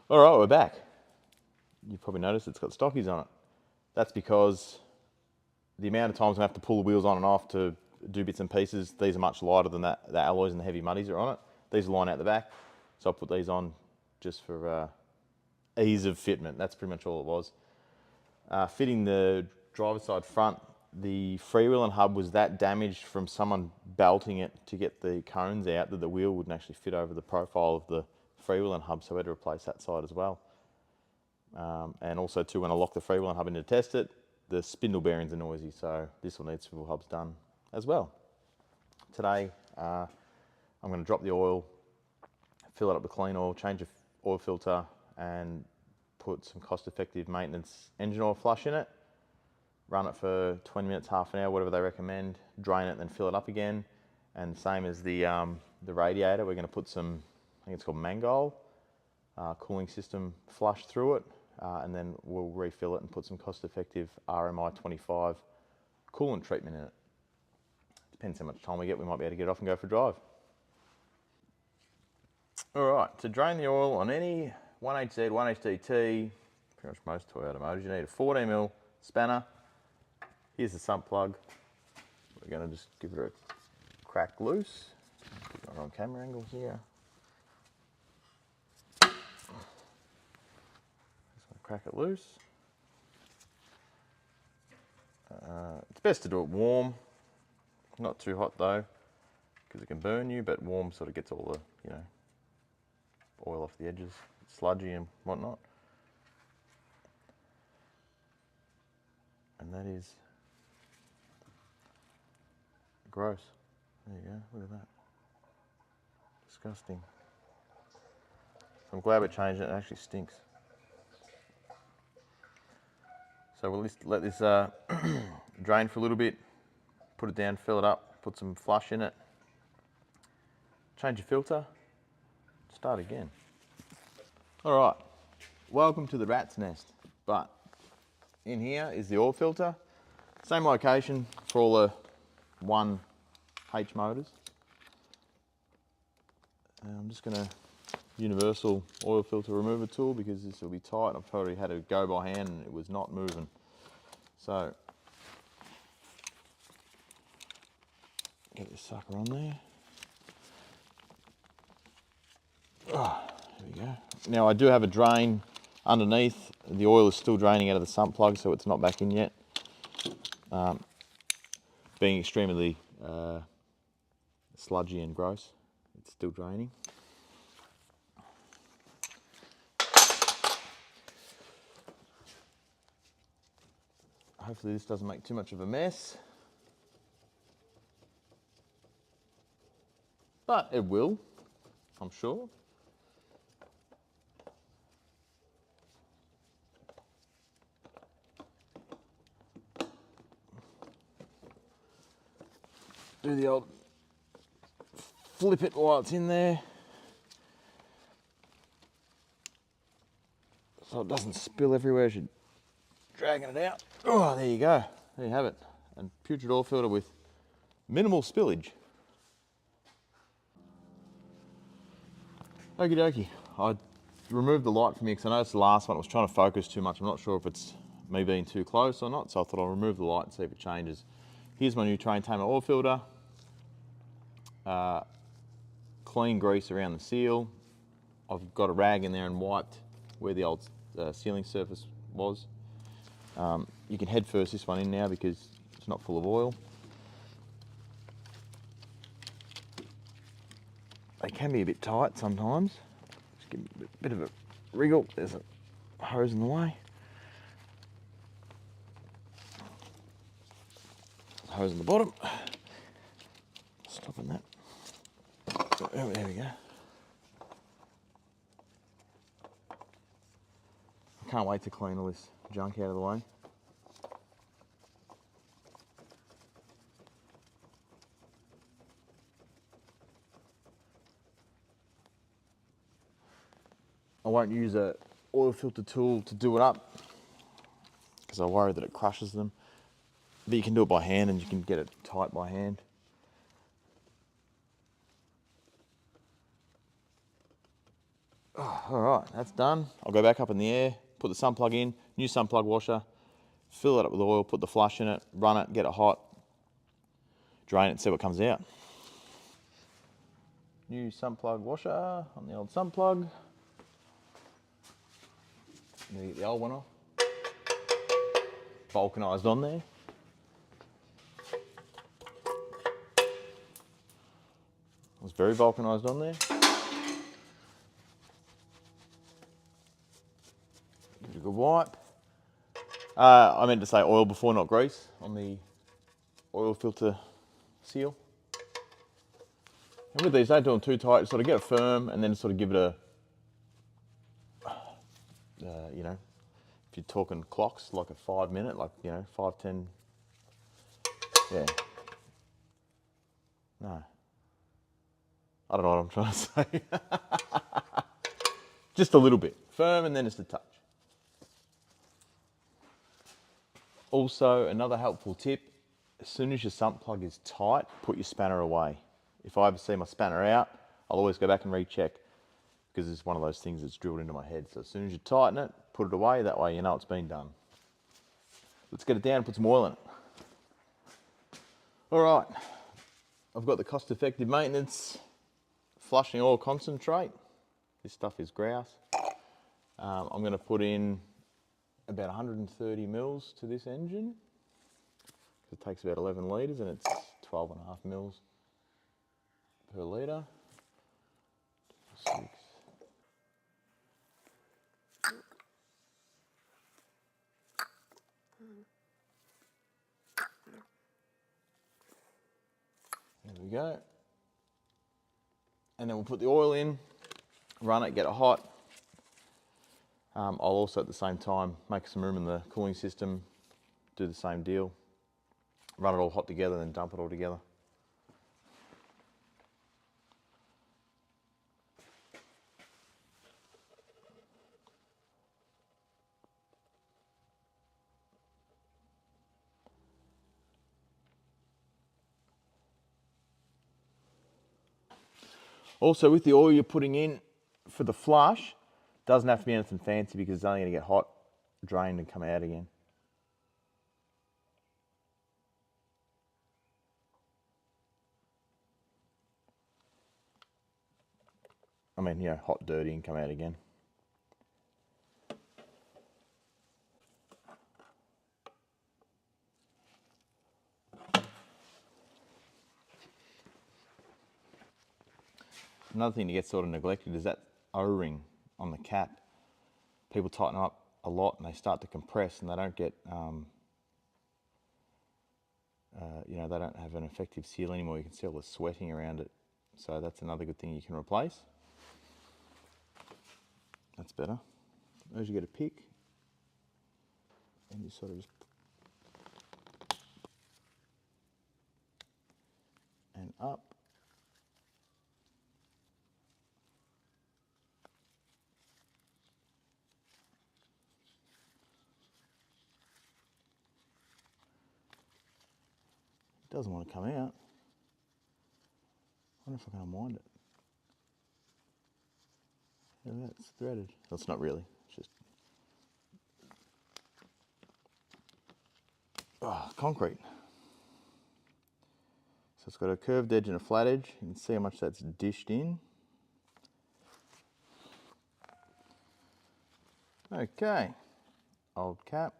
All right, we're back. You've probably noticed it's got stockies on it. That's because the amount of times I have to pull the wheels on and off to do bits and pieces, these are much lighter than that. The alloys and the heavy muddies are on it. These are lying out the back, so I put these on just for ease of fitment. That's pretty much all it was. Fitting the driver's side front, the freewheeling hub was that damaged from someone belting it to get the cones out that the wheel wouldn't actually fit over the profile of the freewheeling hub, so we had to replace that side as well. And also too, when I locked the freewheeling hub in to test it, the spindle bearings are noisy, so this will need swivel hubs done as well. Today, I'm going to drop the oil, fill it up with clean oil, change the oil filter, and put some cost-effective maintenance engine oil flush in it. Run it for 20 minutes, half an hour, whatever they recommend. Drain it, then fill it up again. And same as the radiator, we're going to put some, I think it's called Mangol, cooling system flush through it. And then we'll refill it and put some cost-effective RMI 25 coolant treatment in it. Depends how much time we get, we might be able to get off and go for a drive. All right, to drain the oil on any 1HZ, 1HDT, pretty much most Toyota motors, you need a 14mm spanner. Here's the sump plug. We're going to just give it a crack loose. Get it on camera angle here. Just going to crack it loose. It's best to do it warm, not too hot though, because it can burn you, but warm sort of gets all the, oil off the edges, sludgy and whatnot. And that is gross. There you go, look at that. Disgusting. So I'm glad we're changing it, it actually stinks. So we'll just let this drain for a little bit, put it down, fill it up, put some flush in it, change your filter, start again. All right, welcome to the rat's nest, but in here is the oil filter. Same location for all the 1H motors. And I'm just gonna universal oil filter remover tool because this will be tight. I've already had to go by hand and it was not moving. So, get this sucker on there. Oh, there we go. Now I do have a drain underneath. The oil is still draining out of the sump plug, so it's not back in yet. Being extremely sludgy and gross, it's still draining. Hopefully this doesn't make too much of a mess. But it will, I'm sure. Do the old flip it while it's in there, so it doesn't spill everywhere as you're dragging it out. Oh, there you go. There you have it. And putrid oil filter with minimal spillage. Okie dokie. I removed the light from here because I noticed the last one, it was trying to focus too much. I'm not sure if it's me being too close or not, so I thought I'll remove the light and see if it changes. Here's my new Train Tamer oil filter. Clean grease around the seal. I've got a rag in there and wiped where the old sealing surface was. You can head first this one in now because it's not full of oil. They can be a bit tight sometimes. Just give them a bit of a wriggle. There's a hose in the way. Hose in the bottom. Stopping that. Oh, there we go. I can't wait to clean all this junk out of the way. I won't use a oil filter tool to do it up because I worry that it crushes them. But you can do it by hand and you can get it tight by hand. Oh, all right, that's done. I'll go back up in the air, put the sun plug in, new sun plug washer, fill it up with oil, put the flush in it, run it, get it hot, drain it and see what comes out. New sun plug washer on the old sun plug. Get the old one off. Vulcanised on there. It was very vulcanised on there. Give it a good wipe. I meant to say oil before, not grease, on the oil filter seal. And with these, don't do them too tight. Sort of get it firm, and then sort of give it a, you know, if you're talking clocks, like a 5 minute, like, you know, 5, 10, yeah. No. I don't know what I'm trying to say. Just a little bit. Firm and then just a touch. Also, another helpful tip, as soon as your sump plug is tight, put your spanner away. If I ever see my spanner out, I'll always go back and recheck, because it's one of those things that's drilled into my head. So as soon as you tighten it, put it away, that way you know it's been done. Let's get it down and put some oil in it. All right, I've got the cost-effective maintenance flushing oil concentrate. This stuff is grouse. I'm going to put in about 130 mils to this engine. It takes about 11 litres and it's 12.5 mils per litre. 6. There we go. And then we'll put the oil in, run it, get it hot. I'll also at the same time make some room in the cooling system, do the same deal. Run it all hot together, then dump it all together. Also, with the oil you're putting in for the flush, doesn't have to be anything fancy because it's only going to get hot, drained and come out again. I mean, you know, hot, dirty and come out again. Another thing that gets sort of neglected is that O-ring on the cap. People tighten up a lot and they start to compress and they don't get, you know, they don't have an effective seal anymore. You can see all the sweating around it. So that's another good thing you can replace. That's better. As you get a pick, and you sort of just and up. It doesn't want to come out. I wonder if I can unwind it. Look at that, it's threaded. Well, it's not really, it's just concrete. So it's got a curved edge and a flat edge. You can see how much that's dished in. Okay, old cap,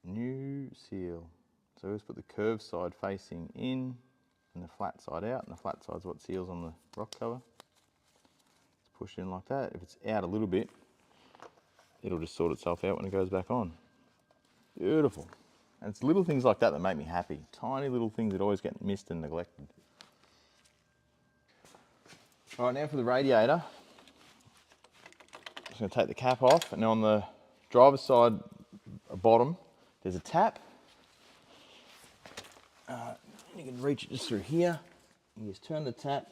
new seal. So let's put the curved side facing in and the flat side out, and the flat side's what seals on the rock cover. Let's push it in like that. If it's out a little bit, it'll just sort itself out when it goes back on. Beautiful. And it's little things like that that make me happy. Tiny little things that always get missed and neglected. All right, now for the radiator. I'm just going to take the cap off, and now on the driver's side bottom, there's a tap. You can reach it just through here. You just turn the tap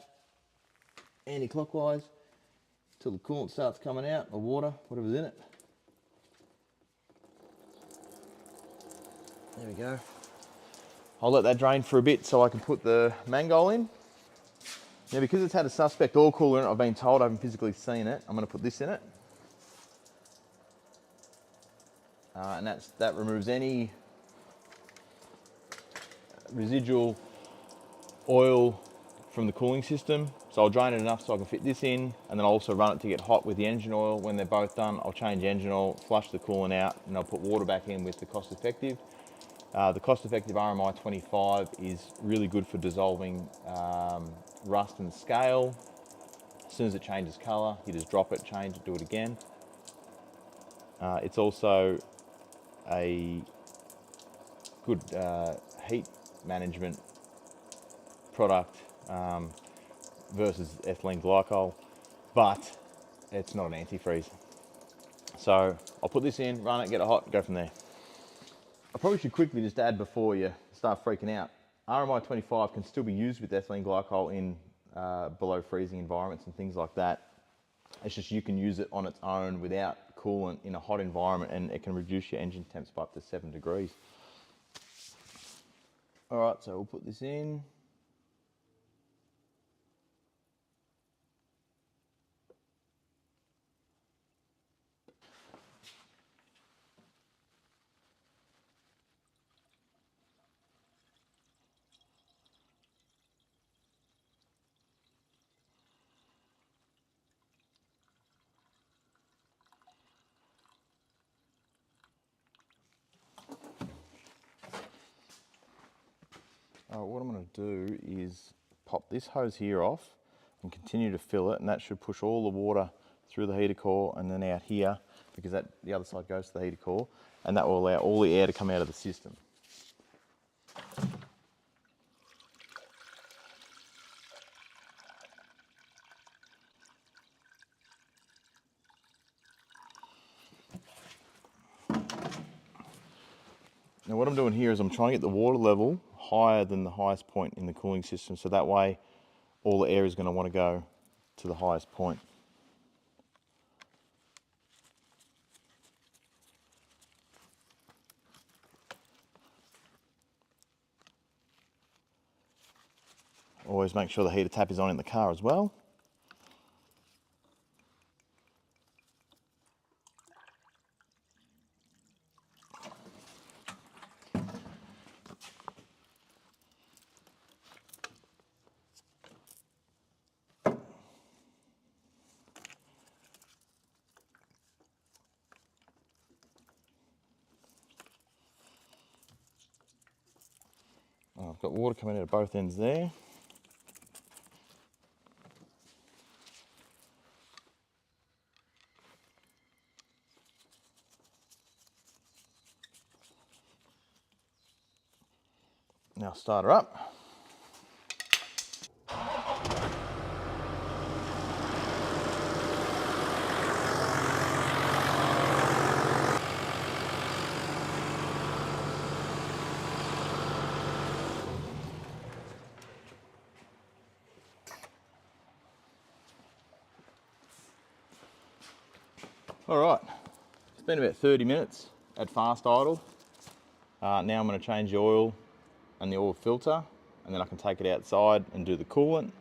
anti-clockwise until the coolant starts coming out, or water, whatever's in it. There we go. I'll let that drain for a bit so I can put the mangold in. Now because it's had a suspect oil cooler in it, I've been told, I haven't physically seen it, I'm going to put this in it. And that removes any residual oil from the cooling system. So I'll drain it enough so I can fit this in, and then I'll also run it to get hot with the engine oil. When they're both done, I'll change engine oil, flush the coolant out, and I'll put water back in with the cost effective. The cost effective RMI 25 is really good for dissolving rust and scale. As soon as it changes colour, you just drop it, change it, do it again. It's also a good heat management product versus ethylene glycol, but it's not an antifreeze. So I'll put this in, run it, get it hot, go from there. I probably should quickly just add before you start freaking out, RMI 25 can still be used with ethylene glycol in below freezing environments and things like that. It's just you can use it on its own without coolant in a hot environment, and it can reduce your engine temps by up to 7 degrees. All right, so we'll put this in. What I'm going to do is pop this hose here off and continue to fill it, and that should push all the water through the heater core and then out here, because the other side goes to the heater core, and that will allow all the air to come out of the system. Now what I'm doing here is I'm trying to get the water level higher than the highest point in the cooling system, so that way all the air is going to want to go to the highest point. Always make sure the heater tap is on in the car as well. I've got water coming out of both ends there. Now start her up. All right, it's been about 30 minutes at fast idle. Now I'm going to change the oil and the oil filter, and then I can take it outside and do the coolant.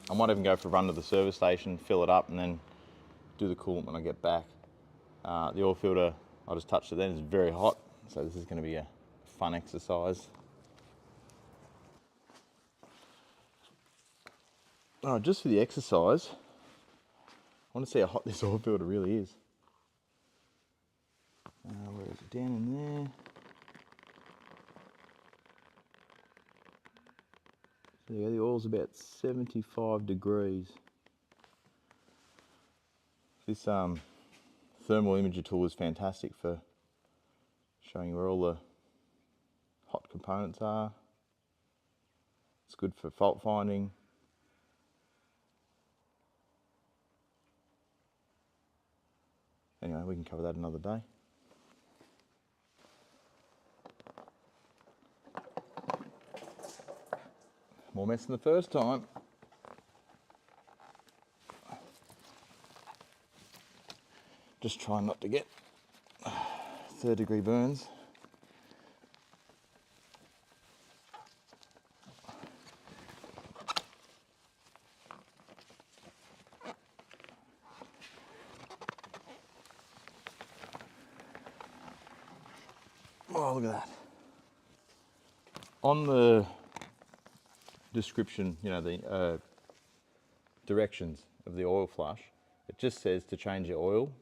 I might even go for a run to the service station, fill it up, and then do the coolant when I get back. The oil filter, I just touched it then, it's very hot, so this is going to be a fun exercise. All right, just for the exercise, I want to see how hot this oil filter really is. Where is it? Down in there. So yeah, the oil's about 75 degrees. This thermal imager tool is fantastic for showing where all the hot components are. It's good for fault finding. Anyway, we can cover that another day. More mess than the first time. Just trying not to get third-degree burns. Oh, look at that. On the description, you know, the directions of the oil flush, it just says to change your oil,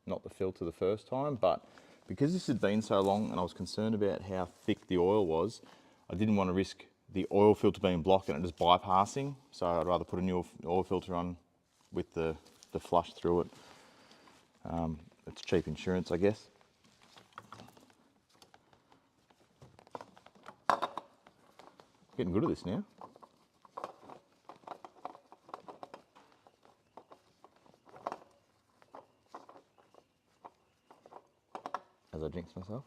not the filter the first time. But because this had been so long and I was concerned about how thick the oil was, I didn't want to risk the oil filter being blocked and it just bypassing. So I'd rather put a new oil filter on with the flush through it. It's cheap insurance, I guess. Getting good at this now. As I jinx myself.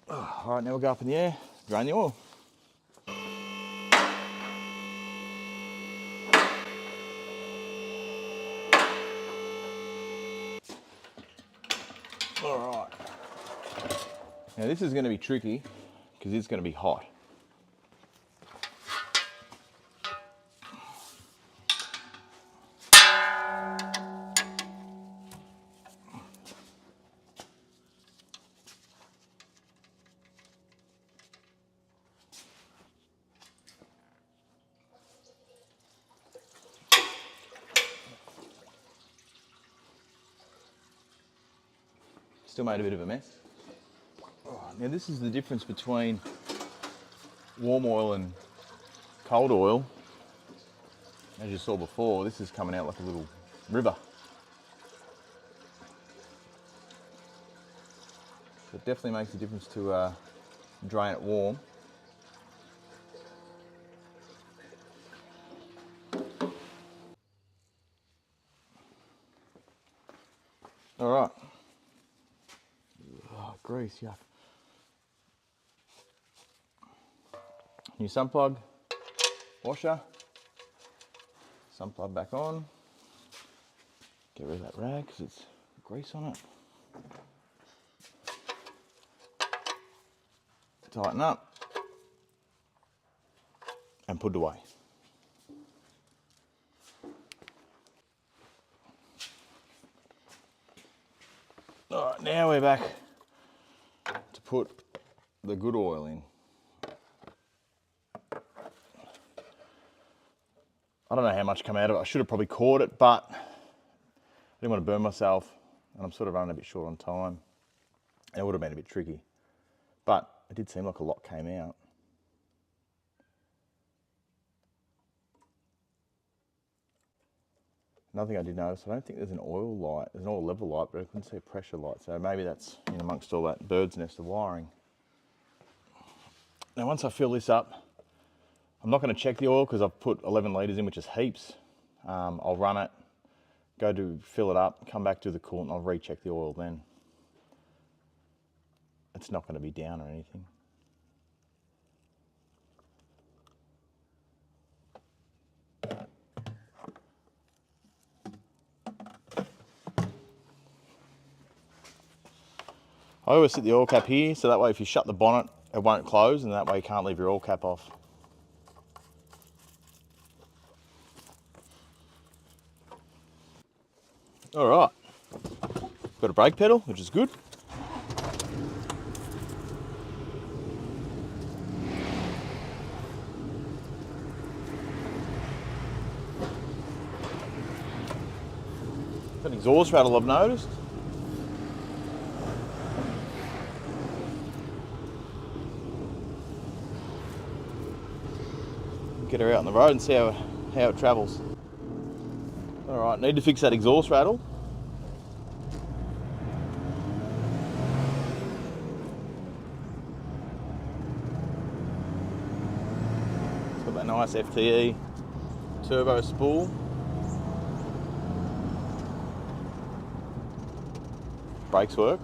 All right, now we'll go up in the air, drain the oil. All right. Now this is going to be tricky because it's going to be hot. Still made a bit of a mess. Now this is the difference between warm oil and cold oil. As you saw before, this is coming out like a little river. So it definitely makes a difference to drain it warm. All right. Oh, grease, yuck. New sump plug, washer, sump plug back on. Get rid of that rag because it's grease on it. Tighten up and put it away. All right, now we're back to put the good oil in. I don't know how much come out of it. I should have probably caught it, but I didn't want to burn myself, and I'm sort of running a bit short on time. It would have been a bit tricky, but it did seem like a lot came out. Another thing I did notice, I don't think there's an oil light. There's an oil level light, but I couldn't see a pressure light. So maybe that's in amongst all that bird's nest of wiring. Now once I fill this up, I'm not going to check the oil because I've put 11 litres in, which is heaps. I'll run it, go to fill it up, come back to the coolant, and I'll recheck the oil then. It's not going to be down or anything. I always sit the oil cap here, so that way if you shut the bonnet, it won't close, and that way you can't leave your oil cap off. All right, got a brake pedal, which is good. Got an exhaust rattle, I've noticed. Get her out on the road and see how it travels. All right, need to fix that exhaust rattle. It's got that nice FTE turbo spool. Brakes work.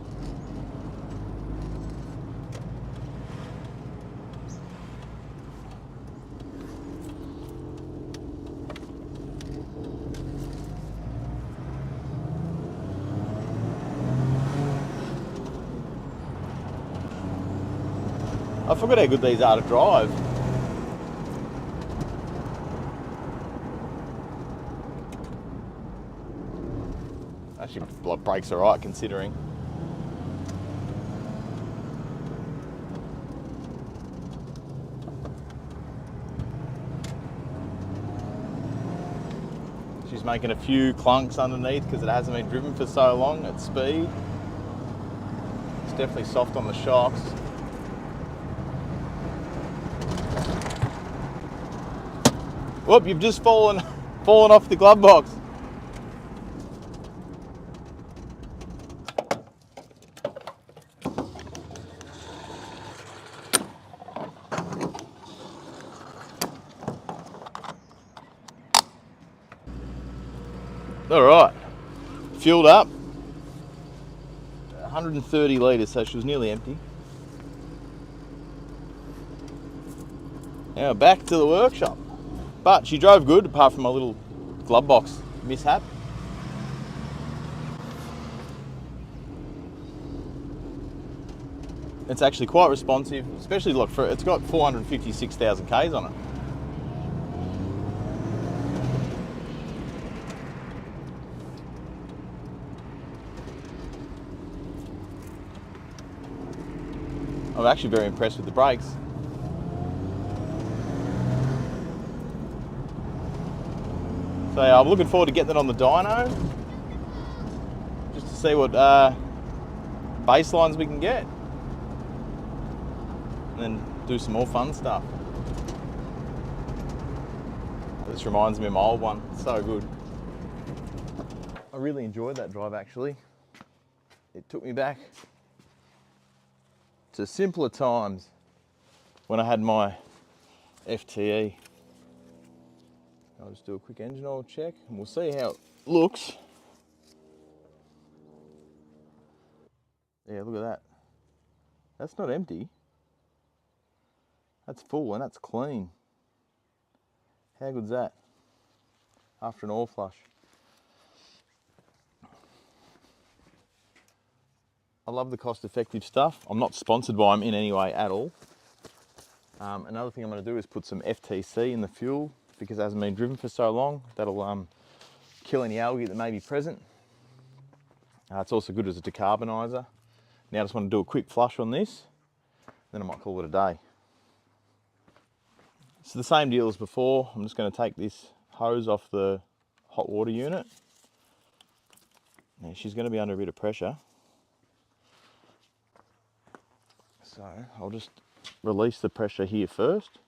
I forgot how good these are to drive. Actually, brakes are right considering. making a few clunks underneath because it hasn't been driven for so long at speed. It's definitely soft on the shocks. Whoop, you've just fallen off the glove box. All right, fueled up, 130 litres, so she was nearly empty. Now back to the workshop. But she drove good, apart from a little glove box mishap. It's actually quite responsive, especially look for it's got 456,000 Ks on it. I'm actually very impressed with the brakes. So yeah, I'm looking forward to getting it on the dyno, just to see what baselines we can get, and then do some more fun stuff. This reminds me of my old one, it's so good. I really enjoyed that drive actually. It took me back to simpler times when I had my FTE. I'll just do a quick engine oil check and we'll see how it looks. Yeah, look at that. That's not empty. That's full and that's clean. How good's that? After an oil flush. I love the cost-effective stuff. I'm not sponsored by them in any way at all. Another thing I'm going to do is put some FTC in the fuel because it hasn't been driven for so long. That'll kill any algae that may be present. It's also good as a decarboniser. Now I just want to do a quick flush on this, then I might call it a day. So the same deal as before. I'm just going to take this hose off the hot water unit. Now she's going to be under a bit of pressure. So I'll just release the pressure here first.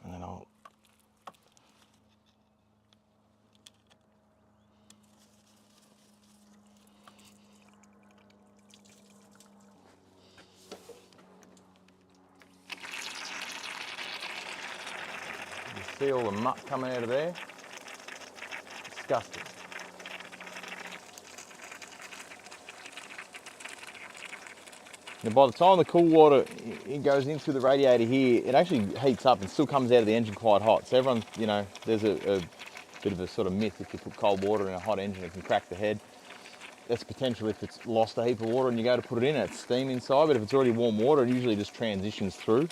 And then I'll you see all the muck coming out of there. Disgusting. Now by the time the cool water it goes into the radiator here, it actually heats up and still comes out of the engine quite hot. So everyone's, you know, there's a bit of a sort of myth if you put cold water in a hot engine it can crack the head. That's potential if it's lost a heap of water and you go to put it in, it's steam inside, but if it's already warm water, it usually just transitions through.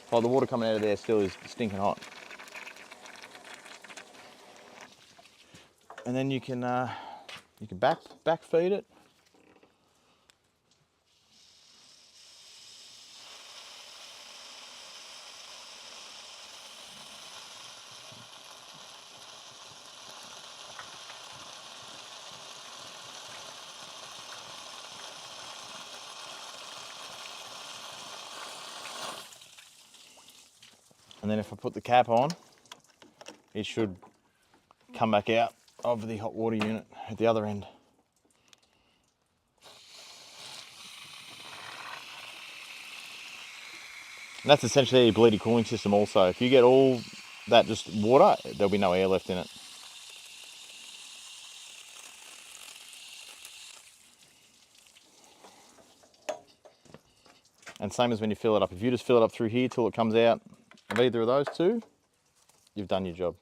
Like the water coming out of there still is stinking hot. And then you can back feed it. And then if I put the cap on, it should come back out of the hot water unit at the other end. And that's essentially a bleeding cooling system also. If you get all that just water, there'll be no air left in it. And same as when you fill it up. If you just fill it up through here till it comes out of either of those two, you've done your job.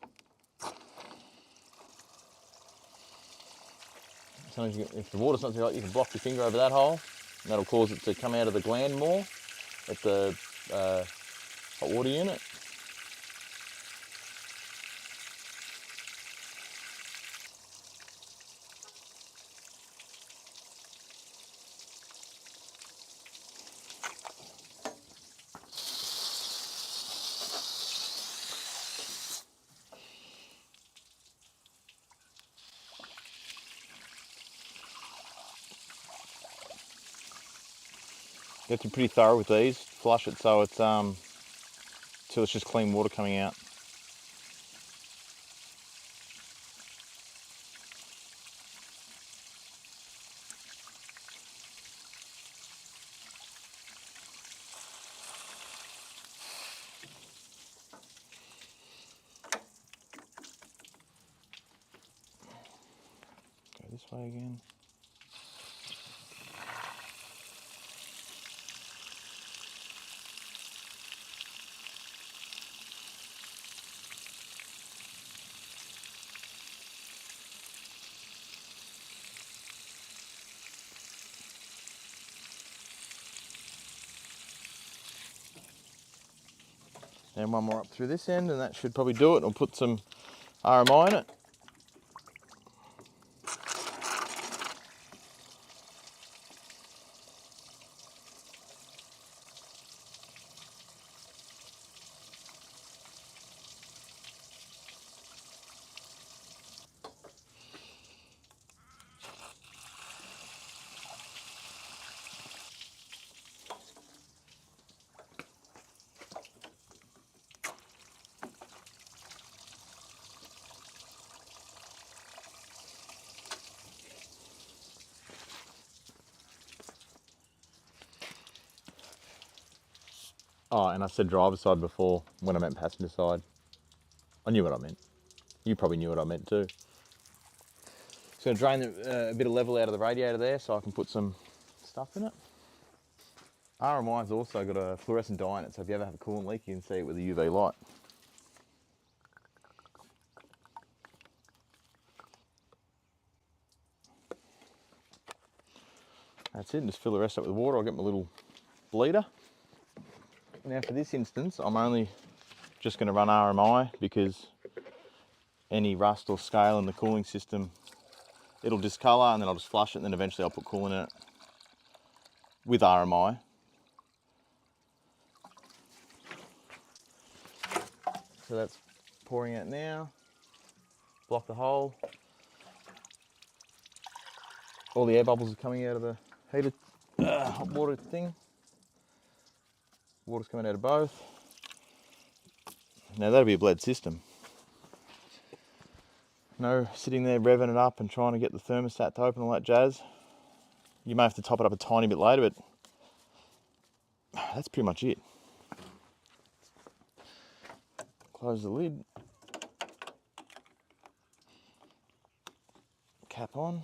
Sometimes if the water's not too hot, you can block your finger over that hole, and that'll cause it to come out of the gland more at the hot water unit. You have to be pretty thorough with these. Flush it so it's till it's just clean water coming out. Go this way again. And one more up through this end, and that should probably do it. I'll put some RMI in it. Oh, and I said driver's side before when I meant passenger side. I knew what I meant. You probably knew what I meant too. Just going to drain a bit of level out of the radiator there so I can put some stuff in it. RMI's also got a fluorescent dye in it, so if you ever have a coolant leak, you can see it with a UV light. That's it, and just fill the rest up with water. I'll get my little bleeder. Now for this instance, I'm only just going to run RMI because any rust or scale in the cooling system, it'll discolour, and then I'll just flush it, and then eventually I'll put coolant in it with RMI. So that's pouring out now. Block the hole. All the air bubbles are coming out of the heated hot water thing. Water's coming out of both. Now that'll be a bled system. No sitting there revving it up and trying to get the thermostat to open, all that jazz. You may have to top it up a tiny bit later, but that's pretty much it. Close the lid. Cap on.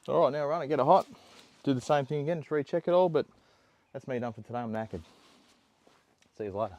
All right, now run it, get it hot. Do the same thing again, just recheck it all, but that's me done for today. I'm knackered. See you later.